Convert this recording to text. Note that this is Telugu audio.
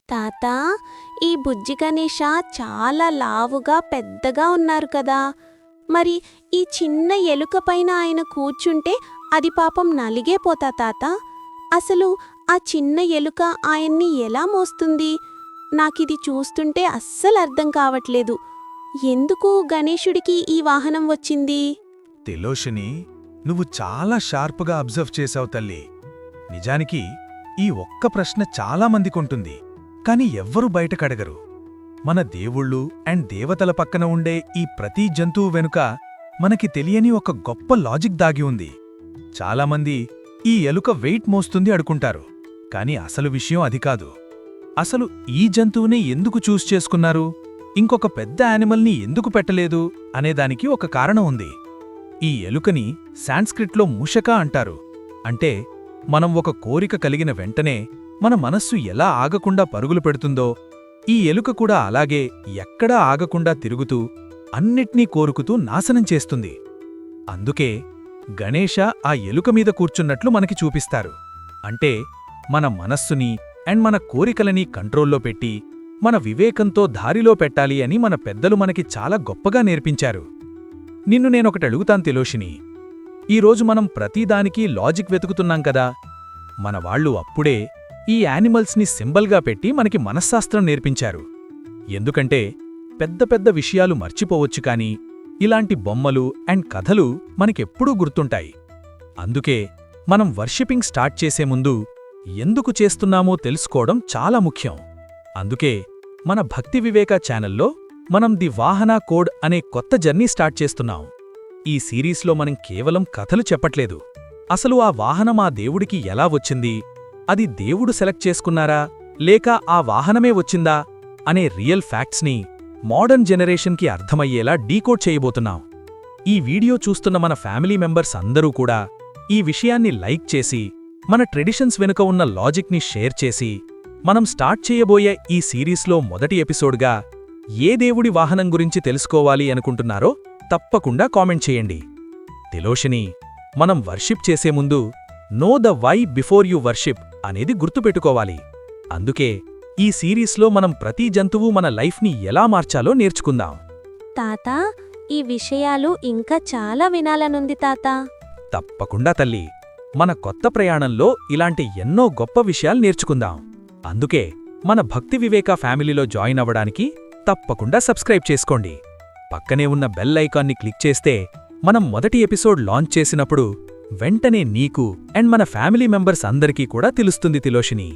తాతా, ఈ బుజ్జి గణేష చాలా లావుగా పెద్దగా ఉన్నారు కదా. మరి ఈ చిన్న ఎలుక పైన ఆయన కూర్చుంటే అది పాపం నలిగేపోతా తాత. అసలు ఆ చిన్న ఎలుక ఆయన్ని ఎలా మోస్తుంది? నాకిది చూస్తుంటే అస్సలు అర్థం కావట్లేదు. ఎందుకు గణేశుడికి ఈ వాహనం వచ్చింది? తిలోషిని, నువ్వు చాలా షార్ప్గా అబ్జర్వ్ చేశావు తల్లి. నిజానికి ఈ ఒక్క ప్రశ్న చాలామందికుంటుంది, కాని ఎవ్వరూ బయటకడగరు. మన దేవుళ్ళు అండ్ దేవతల పక్కన ఉండే ఈ ప్రతి జంతువు వెనుక మనకి తెలియని ఒక గొప్ప లాజిక్ దాగి ఉంది. చాలామంది ఈ ఎలుక వెయిట్ మోస్తుంది అనుకుంటారు, కాని అసలు విషయం అది కాదు. అసలు ఈ జంతువునే ఎందుకు చూస్ చేసుకున్నారు, ఇంకొక పెద్ద యానిమల్ని ఎందుకు పెట్టలేదు అనేదానికి ఒక కారణం ఉంది. ఈ ఎలుకని సాంస్క్రిట్లో ముషక అంటారు. అంటే మనం ఒక కోరిక కలిగిన వెంటనే మన మనస్సు ఎలా ఆగకుండా పరుగులు పెడుతుందో, ఈ ఎలుక కూడా అలాగే ఎక్కడా ఆగకుండా తిరుగుతూ అన్నిట్నీ కోరుకుతూ నాశనం చేస్తుంది. అందుకే గణేశ ఆ ఎలుక మీద కూర్చున్నట్లు మనకి చూపిస్తారు. అంటే మన మనస్సుని అండ్ మన కోరికలని కంట్రోల్లో పెట్టి మన వివేకంతో దారిలో పెట్టాలి అని మన పెద్దలు మనకి చాలా గొప్పగా నేర్పించారు. నిన్ను నేనొకటడుగుతాను తిలోషిని, ఈరోజు మనం ప్రతిదానికి లాజిక్ వెతుకుతున్నాం కదా. మన వాళ్ళు అప్పుడే ఈ యానిమల్స్ని సింబల్గా పెట్టి మనకి మనశ్శాస్త్రం నేర్పించారు. ఎందుకంటే పెద్ద పెద్ద విషయాలు మర్చిపోవచ్చు కాని ఇలాంటి బొమ్మలు అండ్ కథలు మనకెప్పుడూ గుర్తుంటాయి. అందుకే మనం వర్షిపింగ్ స్టార్ట్ చేసే ముందు ఎందుకు చేస్తున్నామో తెలుసుకోవడం చాలా ముఖ్యం. అందుకే మన భక్తి వివేక ఛానల్లో మనం ది వాహన కోడ్ అనే కొత్త జర్నీ స్టార్ట్ చేస్తున్నాం. ఈ సిరీస్లో మనం కేవలం కథలు చెప్పట్లేదు. అసలు ఆ వాహనం ఆ దేవుడికి ఎలా వచ్చింది, అది దేవుడు సెలెక్ట్ చేసుకున్నారా లేక ఆ వాహనమే వచ్చిందా అనే రియల్ ఫ్యాక్ట్స్ని మోడర్న్ జనరేషన్కి అర్థమయ్యేలా డీకోడ్ చేయబోతున్నాం. ఈ వీడియో చూస్తున్న మన ఫ్యామిలీ మెంబర్స్ అందరూ కూడా ఈ విషయాన్ని లైక్ చేసి మన ట్రెడిషన్స్ వెనుక ఉన్న లాజిక్ని షేర్ చేసి మనం స్టార్ట్ చేయబోయే ఈ సిరీస్లో మొదటి ఎపిసోడ్గా ఏ దేవుడి వాహనం గురించి తెలుసుకోవాలి అనుకుంటున్నారో తప్పకుండా కామెంట్ చేయండి. తిలోషిని, మనం వర్షిప్ చేసే ముందు know the why before you worship అనేది గుర్తుపెట్టుకోవాలి. అందుకే ఈ సిరీస్లో మనం ప్రతి జంతువు మన లైఫ్ని ఎలా మార్చాలో నేర్చుకుందాం. తాతా, ఈ విషయాలు ఇంకా చాలా వినాలనుంది తాతా. తప్పకుండా తల్లి, మన కొత్త ప్రయాణంలో ఇలాంటి ఎన్నో గొప్ప విషయాలు నేర్చుకుందాం. అందుకే మన భక్తి వివేక ఫ్యామిలీలో జాయిన్ అవ్వడానికి తప్పకుండా సబ్స్క్రైబ్ చేసుకోండి. పక్కనే ఉన్న బెల్ ఐకాన్ని క్లిక్ చేస్తే మనం మొదటి ఎపిసోడ్ లాంచ్ చేసినప్పుడు వెంటనే నీకు అండ్ మన ఫ్యామిలీ మెంబర్స్ అందరికీ కూడా తెలుస్తుంది తిలోషిని.